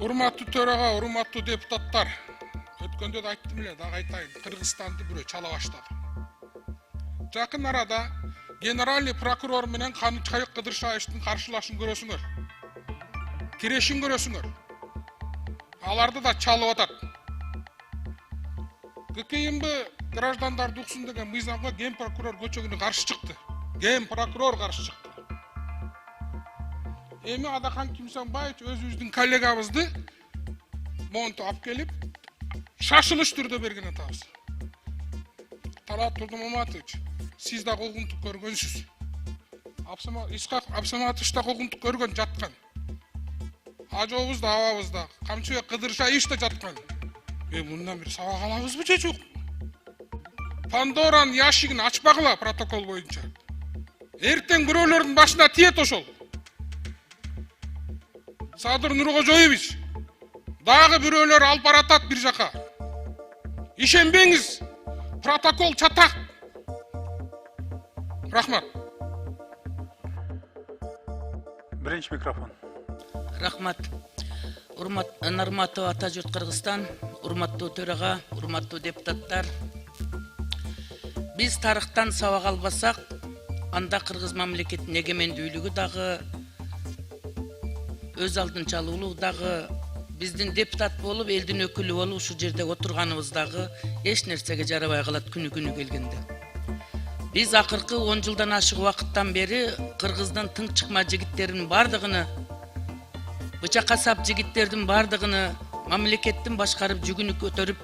Урматтуу төраға, урматтуу депутаттар. Өткөндө да айттым эле, дагы айтайын. Кыргызстанды бирөө чала баштады. Жакын арада генеральный прокурор менен Канычкай Кыдыршаевдин каршылашын көрөсүңөр. Кирешин көрөсүңөр. Аларды да чалып атат. ГКМБ граждандарды уксун деген мыйзамга ген прокурор көчөгүнө каршы чыкты. Ген прокурор каршы чыкты. Эми Адахан Кимсанбаевич өзүбүздүн коллегабызды монтуп алып келип, шашылыш түрдө берген атабыз. Талат Турдумаматович, сиз да куугунтук көргөнсүз. Исхак Абсаматович да куугунтук көргөн, жаткан. Ажообуз да, абабыз да, Камчыбек Кыдыршаевич да жаткан. Мындан бир сабак алабызбы же жок? Пандоранын ящигин ачпагыла протокол боюнча. Эртең бирөөлөрдүн башына тиет ошол. Садыр Нуркожоевич, дагы бирөөлөр алып баратат бир жака. Ишенбеңиз, протокол чатак. Рахмат. Биринчи микрофон. Рахмат. Урматтуу ата журт Кыргызстан, урматтуу төрага, урматтуу депутаттар. Биз тарыхтан сабак албасак, анда Кыргыз мамлекетинин эгемендүүлүгү дагы, өз алдынчалуулугу дагы, биздин депутат болуп, элдин өкүлү болуп, ушу жерде отурганыбыз дагы эч нерсеге жарабай калат күнү келгенде. Биз акыркы 10 жылдан ашык убакыттан бери Кыргыздын тың чыкма жигиттеринин бардыгыны, бычакка сап жигиттердин бардыгыны, мамлекеттин башкарып жүгүнү көтөрүп,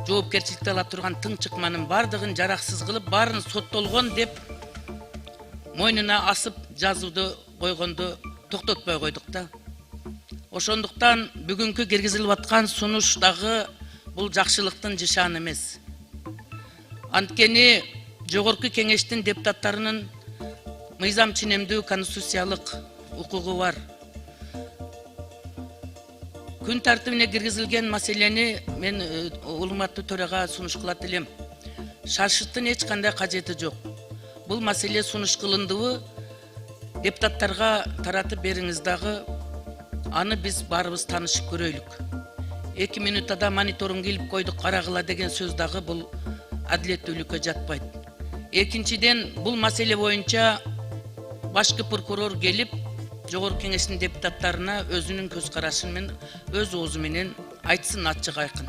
жоопкерчиликти ала турган тың чыкманын бардыгын жараксыз кылып, баарын соттолгон деп мойнуна асып жазууду койгонду токтотпой койдук да. Ошондуктан бүгүнкү киргизилип аткан сунуш дагы бул жакшылыктын жышаны эмес. Анткени жогорку кеңештин депутаттарынын мыйзам ченемдүү конституциялык укугу бар. Күн тартибине киргизилген маселени мен урматтуу төрага сунуш кылат элем. Шашыттын эч кандай кажети жок. Бул маселе сунуш кылындыбы депутаттарга таратып бериңиз дагы, аны биз баарыбыз таанышып көрөйлүк. 2 минутада мониторинг илип койдук, карагыла деген сөз дагы бул адилеттүүлүккө жатпайт. Экинчиден, бул маселе боюнча башкы прокурор келип, жогорку кеңештин депутаттарына өзүнүн көз карашын менен, өз оозу менен айтсын ачык айкын.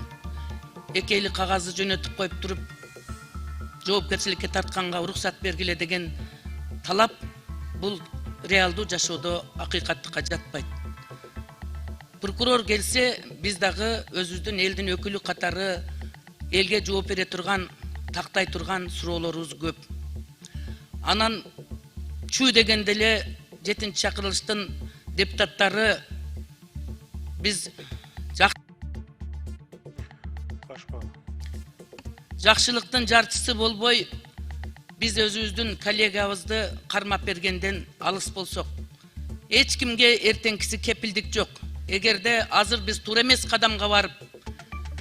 Эки эли кагазды жөнөтүп коюп туруп, жоопкерчиликке тартканга уруксат бергиле деген талап бул реалдуу жашоодо акыйкаттыкка жатпайт. Прокурор келсе, биз дагы өзүбүздүн элдин өкүлү катары элге жооп бере турган, тактай турган суроолорубуз көп. Анан чүү дегенде эле 7-чи чакырылыштын депутаттары биз жакшылыктын жарчысы болбой, биз өзүбүздүн коллегабызды кармап бергенден алыс болсок, эч кимге эртеңкиси кепилдик жок. Эгерде азыр биз туура эмес кадамга барып,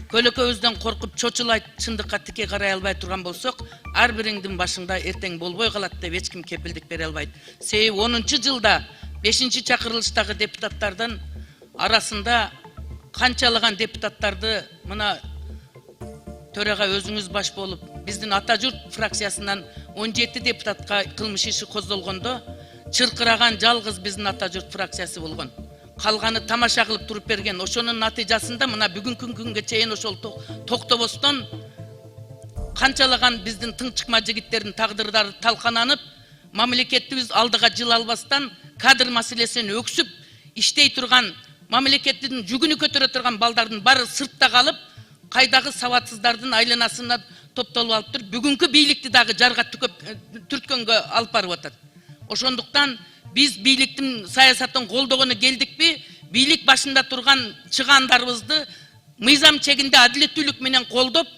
көлөкөбүздөн коркуп чочулайт, чындыкка тике карай албай турган болсок, ар бириңдин башыңда эртең болбой калат деп эч ким кепилдик бере албайт. Себеби 10-жылда 5-чи чакырылыштагы депутаттардын арасында канчалаган депутаттарды мына төрага өзүңүз баш болуп, биздин ата журт фракциясынан 17 депутатка кылмыш иши коздолгондо, чыркыраган жалгыз биздин ата журт фракциясы болгон. Калганы тамаша кылып туруп берген. Ошонун натыйжасында мына бүгүнкү күнгө чейин ошол токтобостон канчалаган биздин тың чыкма жигиттердин тагдырдары талкананып, мамлекетибиз алдыга жыл албастан кадр маселесин өксүп иштей турган, мамлекеттин жүгүнү көтөрө турган балдардын баары сыртта калып, кайдагы сабатсыздардын айланасына топтолуп алып туруп, бүгүнкү бийликти дагы жарга түрткөнгө алып барып атат. Ошондуктан биз бийликтин саясатын колдогону келдикпи, бийлик башында турган чыгаандарыбызды мыйзам чегинде адилеттүүлүк менен колдоп,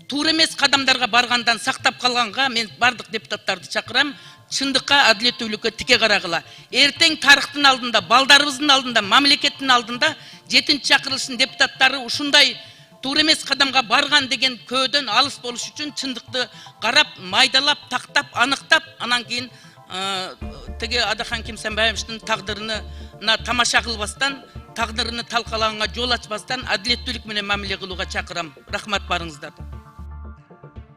туура эмес кадамдарга баргандан сактап калганга мен бардык депутаттарды чакырам, чындыкка адилеттүүлүккө тике карагыла. Эртең тарыхтын алдында, балдарыбыздын алдында, мамлекеттин алдында 7-чи чакырылыштын депутаттары ушундай туура эмес кадамга барган деген көөдөн алыс болуш үчүн чындыкты карап, майдалап, тактап, аныктап, анан кийин теге Адахан Кимсанбаевичтин тагдырына тамаша кылбастан taqdirini talqalağına jol açmasdan adalettүүлүк менен мамиле кылууга чакырам. Рахмат барыңыздар.